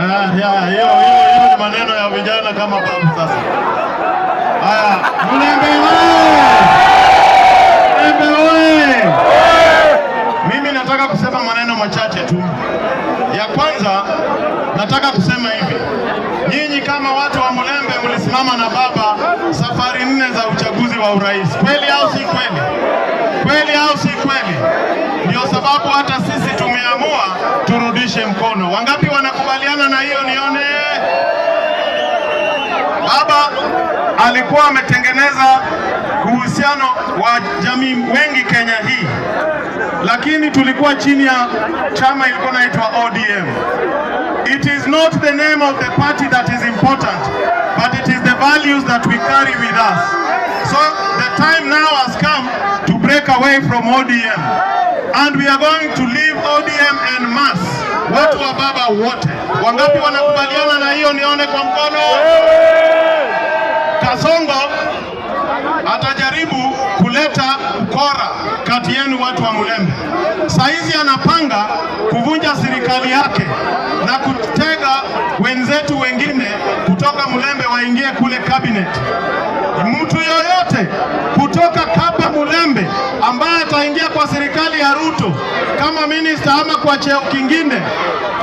Hiyo ni maneno ya vijana kama babu sasa. Haya, Mulembe oye! Mimi nataka kusema maneno machache tu. Ya kwanza nataka kusema hivi. Nyinyi kama watu wa Mulembe mlisimama na baba safari 4 za uchaguzi wa urais. Kweli au si kweli? Kweli au si kweli? Ndio sababu hata sisi tumeamua turudishe mkono. Wangapi wanakubaliana na hiyo nione? Baba alikuwa ametengeneza uhusiano wa jamii wengi Kenya hii. Lakini tulikuwa chini ya chama ilikuwa inaitwa ODM. It is not the name of the party that is important, but it is the values that we carry with us. So the time now has come to break away from ODM. And we are going to leave ODM en masse. Watu wa baba wote. Wangapi wanakubaliana na hiyo nione kwa mkono? Kasongo atajaribu kuleta ukora kati yenu watu wa Mulembe. Saizi anapanga kuvunja serikali yake na kutega wenzetu wengine kutoka Mulembe waingie kule cabinet. Mtu yoyote kutoka Kapa Mulembe ambaye ataingia kwa serikali ya Ruto kama minister ama kwa cheo kingine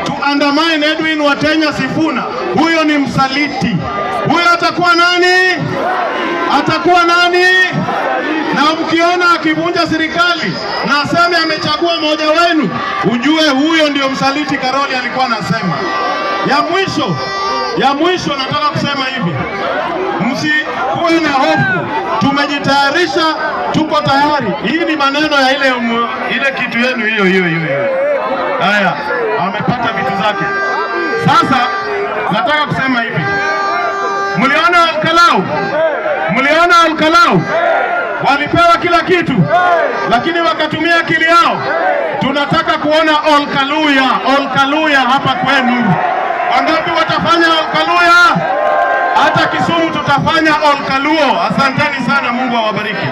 to undermine Edwin Watenya Sifuna, huyo ni msaliti. Huyo atakuwa nani? Atakuwa nani? Na mkiona akivunja serikali na aseme amechagua mmoja wenu, ujue huyo ndio msaliti Karoli alikuwa anasema. Ya mwisho nataka kusema hivi. Msikuwe na hofu. Tumejitayarisha, tuko tayari. Hii ni maneno ya ile kitu yenu hiyo. Haya, amepata vitu zake. Sasa nataka kusema hivi. Mliona Al-Kalau? Walipewa kila kitu, lakini wakatumia akili yao. Tunataka kuona Al-Kaluya hapa kwenu. Wangapi watafanya Al-Kaluya? Hata Kisumu tutafanya Al-Kaluo. Asanteni sana, Mungu awabariki.